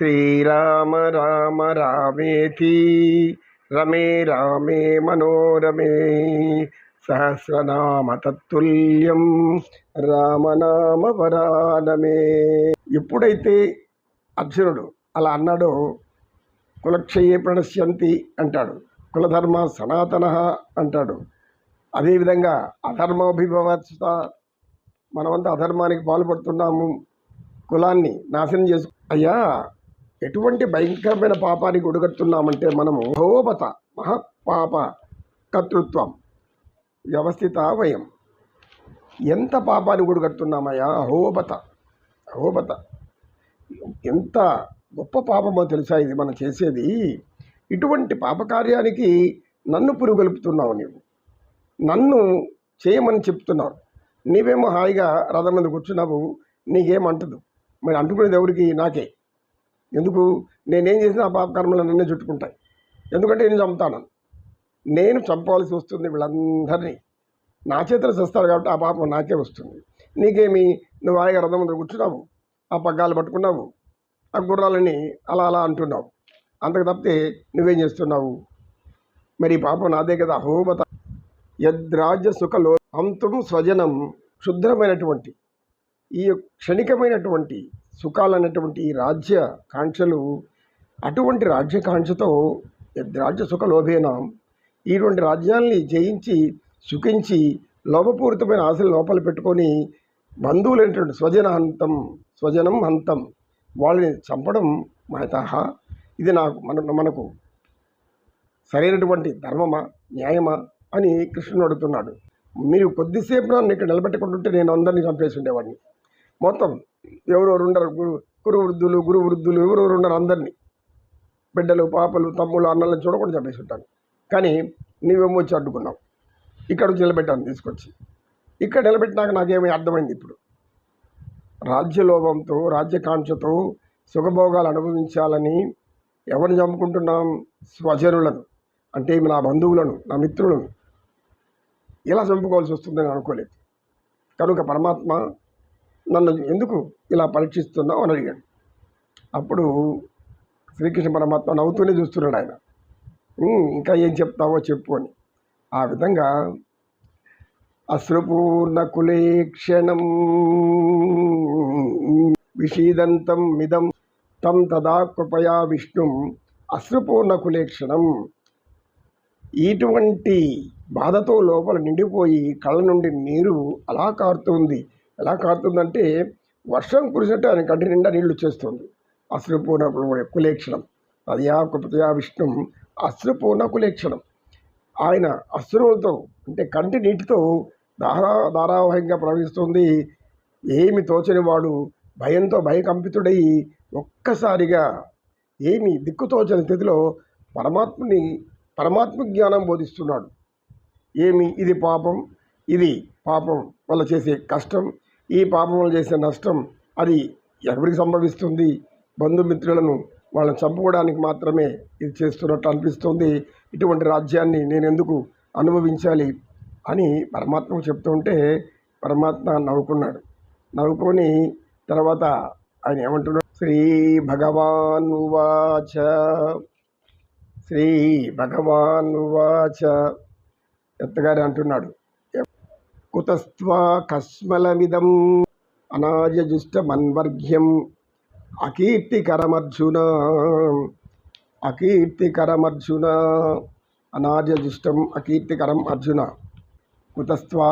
శ్రీరామ రామ రామేతి రమే రామే మనోరమే సహస్రనామ తత్తుల్యం రామనామ వరానమే. ఎప్పుడైతే అర్జునుడు అలా అన్నాడో కులక్షయే ప్రణశ్యంతి అంటాడు, కులధర్మ సనాతన అంటాడు. అదేవిధంగా అధర్మోభిభవత్స, మనమంతా అధర్మానికి పాల్పడుతున్నాము, కులాన్ని నాశనం చేసు అయ్యా ఎటువంటి భయంకరమైన పాపానికి ఒడుగడుతున్నామంటే మనము హోబత మహాపాప కర్తృత్వం వ్యవస్థిత వయం. ఎంత పాపానికి ఒడుగడుతున్నామయ్యా, అహోబత అహోబత. ఎంత గొప్ప పాపమో తెలుసా ఇది మనం చేసేది. ఇటువంటి పాపకార్యానికి నన్ను పురుగొలుపుతున్నావు, నీవు నన్ను చేయమని చెప్తున్నావు. నీవేమో హాయిగా రథం మీద కూర్చున్నావు, నీకేమంటదు. మరి అంటుకునేది ఎవరికి? నాకే. ఎందుకు? నేనేం చేసినా ఆ పాపకర్మలు నన్నే చుట్టుకుంటాయి. ఎందుకంటే నేను చంపుతాను, నేను చంపవలసి వస్తుంది వీళ్ళందరినీ. నా చేతులు చేస్తాడు కాబట్టి ఆ పాపం నాకే వస్తుంది. నీకేమి? నువ్వు హాయిగా రథం మీద కూర్చున్నావు, ఆ పగ్గాలు పట్టుకున్నావు, ఆ గుర్రాలని అలా అలా అంటున్నావు. అంతకు తప్పితే నువ్వేం చేస్తున్నావు? మరి ఈ పాపం నాదే కదా. అహోబత యద్రాజ్య సుఖలో అంతం స్వజనం. క్షుద్రమైనటువంటి ఈ క్షణికమైనటువంటి సుఖాలన్నటువంటి ఈ రాజ్య కాంక్షలు, అటువంటి రాజ్యకాంక్షతో యద్రాజ్య సుఖ లోభేనాం, ఇటువంటి రాజ్యాల్ని జయించి సుఖించి లోభపూరితమైన ఆశలు లోపల పెట్టుకొని బంధువులైనటువంటి స్వజనం హంతం, వాళ్ళని చంపడం మహతః. ఇది మనకు సరైనటువంటి ధర్మమా, న్యాయమా అని కృష్ణుడు అడుగుతున్నాడు. మీరు కొద్దిసేపు నన్ను ఇక్కడ నిలబెట్టుకుంటుంటే నేను అందరినీ చంపేసి ఉండేవాడిని. మొత్తం ఎవరెవరు ఉండరు, గురు వృద్ధులు ఎవరెవరు ఉండరు, అందరినీ బిడ్డలు పాపలు తమ్ముళ్ళు అన్నలను చూడకుండా చంపేసి ఉంటాను. కానీ నీవేమో వచ్చి అడ్డుకున్నావు. ఇక్కడ వచ్చి నిలబెట్టాను తీసుకొచ్చి. ఇక్కడ నిలబెట్టినాక నాకేమీ అర్థమైంది. ఇప్పుడు రాజ్యలోభంతో రాజ్యకాంక్షతో సుఖభోగాలు అనుభవించాలని ఎవరిని చంపుకుంటున్నాం? స్వజనులను, అంటే నా బంధువులను, నా మిత్రులను ఇలా చంపుకోవాల్సి వస్తుందని అనుకోలేదు. కనుక పరమాత్మ నన్ను ఎందుకు ఇలా పరీక్షిస్తున్నావు అని అడిగాడు. అప్పుడు శ్రీకృష్ణ పరమాత్మ నవ్వుతూనే చూస్తున్నాడు ఆయన. ఇంకా ఏం చెప్తావో చెప్పు అని. ఆ విధంగా అశ్రుపూర్ణ కులేక్షణం విషీదంతం మిదం తం తదా కృపయా విష్ణుం అశ్రుపూర్ణ కులేక్షణం. ఇటువంటి బాధతో లోపల నిండిపోయి కళ్ళ నుండి నీరు అలా కారుతుంది. ఎలా కారుతుందంటే వర్షం కురిసినట్టు ఆయన కంటి నిండా నీళ్లు వచ్చేస్తుంది. అశ్రుపూర్ణ కులేక్షణం తదయా కృపయా విష్ణుం అశ్రుపూర్ణ కులేక్షణం. ఆయన అశ్రువులతో అంటే కంటి నీటితో ధారావాహికంగా ప్రవహిస్తుంది. ఏమి తోచని వాడు భయంతో భయకంపితుడై ఒక్కసారిగా ఏమి దిక్కుతోచని స్థితిలో పరమాత్మ జ్ఞానం బోధిస్తున్నాడు. ఏమి ఇది పాపం, ఇది పాపం వల్ల చేసే కష్టం, ఈ పాపం వల్ల చేసే నష్టం అది ఎవరికి సంభవిస్తుంది? బంధుమిత్రులను వాళ్ళని చంపుకోవడానికి మాత్రమే ఇది చేస్తున్నట్టు అనిపిస్తుంది. ఇటువంటి రాజ్యాన్ని నేను ఎందుకు అనుభవించాలి అని పరమాత్మకు చెప్తుంటే పరమాత్మ నవ్వుకున్నాడు. నవ్వుకొని తర్వాత ఆయన ఏమంటున్నాడు? శ్రీ భగవాన్ ఉవాచ శ్రీ భగవాన్ ఉవాచ ఎత్తగారి అంటున్నాడు, కుతస్త్వా కస్మలమిదం అనార్యజుష్టమన్వర్ఘ్యం అకీర్తికరమర్జున అనార్యజుష్టం అకీర్తికరం అర్జున. కుతస్త్వా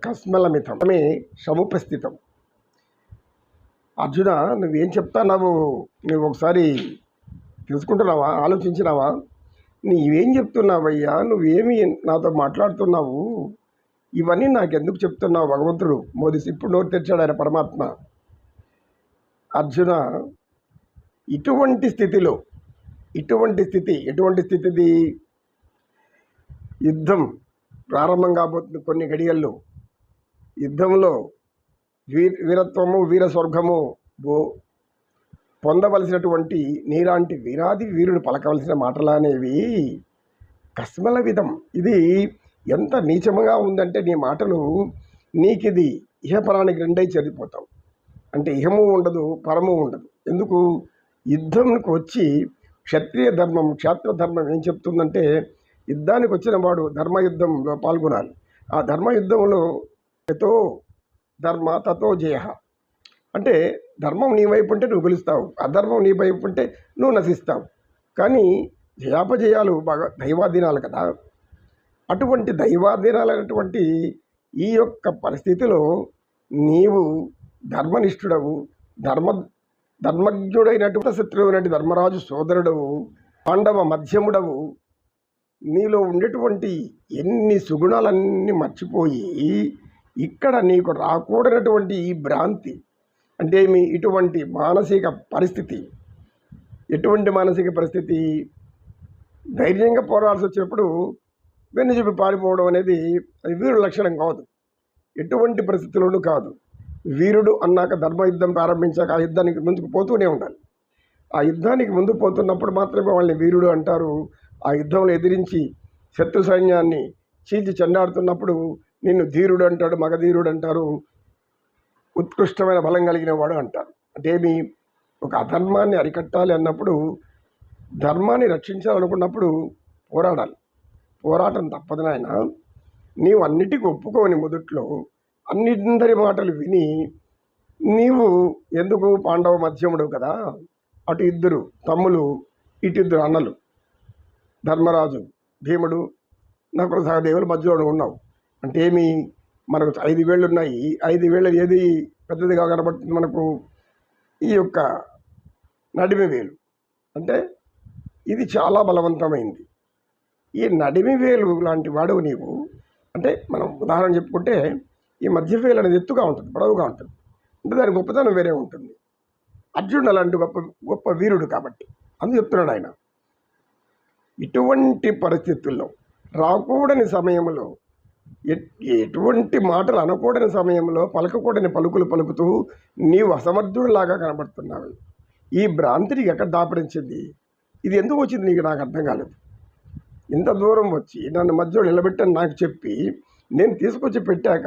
కస్మలమితం మే సముపస్థితం. అర్జున, నువ్వేం చెప్తున్నావు? నువ్వు ఒకసారి తెలుసుకుంటున్నావా? ఆలోచించినావా? నీవేం చెప్తున్నావయ్యా? నువ్వేమి నాతో మాట్లాడుతున్నావు? ఇవన్నీ నాకెందుకు చెప్తున్నావు? భగవంతుడు ఇప్పుడు నోరు తెచ్చాడు ఆయన పరమాత్మ. అర్జున, ఎటువంటి స్థితిది? యుద్ధం ప్రారంభం కాబోతుంది కొన్ని గడియల్లో. యుద్ధంలో వీరత్వము వీరస్వర్గము పొందవలసినటువంటి నీలాంటి వీరాది వీరుడు పలకవలసిన మాటలనేవి కస్మల విధం. ఇది ఎంత నీచముగా ఉందంటే నీ మాటలు, నీకిది ఇహపరానికి రెండై చనిపోతావు. అంటే ఇహము ఉండదు, పరము ఉండదు. ఎందుకు? యుద్ధంకి వచ్చి క్షత్రియ ధర్మం, క్షేత్రధర్మం ఏం చెప్తుందంటే యుద్ధానికి వచ్చిన వాడు ధర్మయుద్ధంలో పాల్గొనాలి. ఆ ధర్మయుద్ధంలో యతో ధర్మ తతో జయ. అంటే ధర్మం నీ వైపు ఉంటే నువ్వు గెలుస్తావు, అధర్మం నీ వైపు ఉంటే నువ్వు నశిస్తావు. కానీ జయాపజయాలు బాగా దైవాధీనాలు కదా. అటువంటి దైవాధీనాలైనటువంటి ఈ యొక్క పరిస్థితిలో నీవు ధర్మనిష్ఠుడవు, ధర్మజ్ఞుడైనటువంటి శత్రువునటి ధర్మరాజు సోదరుడవు, పాండవ మధ్యముడవు. నీలో ఉండేటువంటి ఎన్ని సుగుణాలన్నీ మర్చిపోయి ఇక్కడ నీకు రాకూడనటువంటి ఈ భ్రాంతి అంటే ఇటువంటి మానసిక పరిస్థితి. ఎటువంటి మానసిక పరిస్థితి? ధైర్యంగా పోరాడాల్సి వచ్చినప్పుడు వెన్ను చూపి పారిపోవడం అనేది అది వీరుడు లక్షణం కాదు, ఎటువంటి పరిస్థితుల్లోనూ కాదు. వీరుడు అన్నాక ధర్మయుద్ధం ప్రారంభించాక ఆ యుద్ధానికి ముందుకు పోతూనే ఉండాలి. ఆ యుద్ధానికి ముందుకు పోతున్నప్పుడు మాత్రమే వాళ్ళని వీరుడు అంటారు. ఆ యుద్ధంలో ఎదిరించి శత్రు సైన్యాన్ని చీల్చి చెండాడుతున్నప్పుడు నిన్ను ధీరుడు అంటాడు, మగధీరుడు అంటారు, ఉత్కృష్టమైన బలం కలిగిన వాడు అంటారు. అంటే ఒక అధర్మాన్ని అరికట్టాలి అన్నప్పుడు, ధర్మాన్ని రక్షించాలనుకున్నప్పుడు పోరాడాలి. పోరాటం తప్పదు నాయన. నీవు అన్నిటికీ ఒప్పుకోని మొదట్లో అందరి మాటలు విని నీవు ఎందుకు పాండవ మధ్యముడు కదా, అటు ఇద్దరు తమ్ములు, ఇటు ఇద్దరు అన్నలు, ధర్మరాజు భీముడు, నకుల సహదేవులు మధ్యలో ఉన్నావు. అంటే మనకు 5 వేళ్ళు ఉన్నాయి. 5 వేళ్ళు ఏది పెద్దదిగా కనబడుతుంది మనకు? ఈ యొక్క నడిమి వేలు. అంటే ఇది చాలా బలవంతమైంది. ఈ నడిమి వేలు లాంటి వాడువు నీవు. అంటే మనం ఉదాహరణ చెప్పుకుంటే ఈ మధ్య వేలు అనేది ఎత్తుగా ఉంటుంది, పొడవుగా ఉంటుంది. అంటే దాని గొప్పతనం వేరే ఉంటుంది. అర్జునుడు అలాంటి గొప్ప గొప్ప వీరుడు కాబట్టి అందుకు చెప్తున్నాడు ఆయన. ఇటువంటి పరిస్థితుల్లో రాకూడని సమయంలో, ఎటువంటి మాటలు అనకూడని సమయంలో పలకకూడని పలుకులు పలుకుతూ నీవు అసమర్థుడిలాగా కనబడుతున్నావు. ఈ భ్రాంతిని ఎక్కడ దాపరించింది? ఇది ఎందుకు వచ్చింది నీకు? నాకు అర్థం కాలేదు. ఇంత దూరం వచ్చి నన్ను మధ్యలో నిలబెట్టని నాకు చెప్పి నేను తీసుకొచ్చి పెట్టాక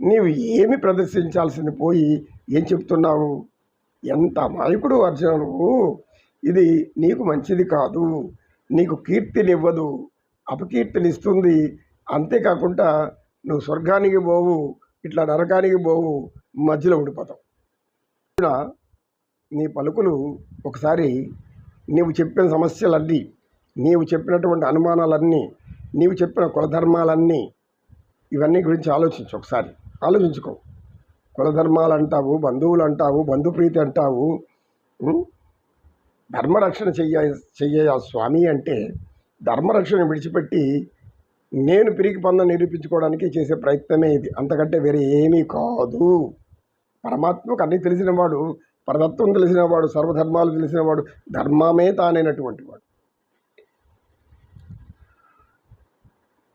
నీవు ఏమి ప్రదర్శించాల్సింది పోయి ఏం చెప్తున్నావు? ఎంత అమాయకుడు అర్జున నువ్వు! ఇది నీకు మంచిది కాదు, నీకు కీర్తినివ్వదు, అపకీర్తినిస్తుంది. అంతేకాకుండా నువ్వు స్వర్గానికి పోవు, ఇట్లా నరకానికి పోవు, మధ్యలో ఉండిపోతావు. నీ పలుకులు ఒకసారి నీవు చెప్పిన సమస్యలన్నీ, నీవు చెప్పినటువంటి అనుమానాలన్నీ, నీవు చెప్పిన కులధర్మాలన్నీ, ఇవన్నీ గురించి ఆలోచించు. ఒకసారి ఆలోచించుకో. కులధర్మాలు అంటావు, బంధువులు అంటావు, బంధుప్రీతి అంటావు. ధర్మరక్షణ చెయ్య స్వామి అంటే ధర్మరక్షణ విడిచిపెట్టి నేను పిరికి పందం నిరూపించుకోవడానికి చేసే ప్రయత్నమే ఇది, అంతకంటే వేరే ఏమీ కాదు. పరమాత్మకు అన్నీ తెలిసినవాడు, పరతత్వం తెలిసినవాడు, సర్వధర్మాలు తెలిసినవాడు, ధర్మమే తానైనటువంటి వాడు.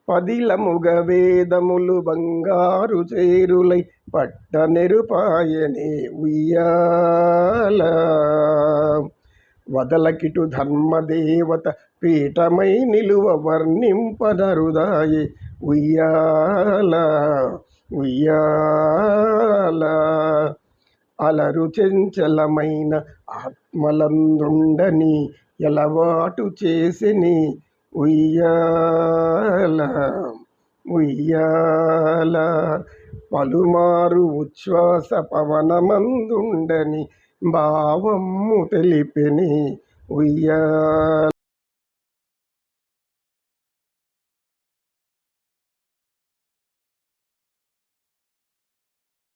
పదిలముగ వేదములు బంగారు చేరులై పట్ట నెరుపాయనే ఉయ్యాల, వదలకిటు ధర్మదేవత పీఠమై నిలువ వర్ణింపనరుదాయి ఉయ్యాల ఉయ్యాల. అలరు చెంచలమైన ఆత్మలందుండని ఎలవాటు చేసిని ఉయ్యాల ఉయ్యాల. పలుమారు ఉచ్ఛ్వాస పవనమందుండని భావము తెలిపిని ఉయ్యాల.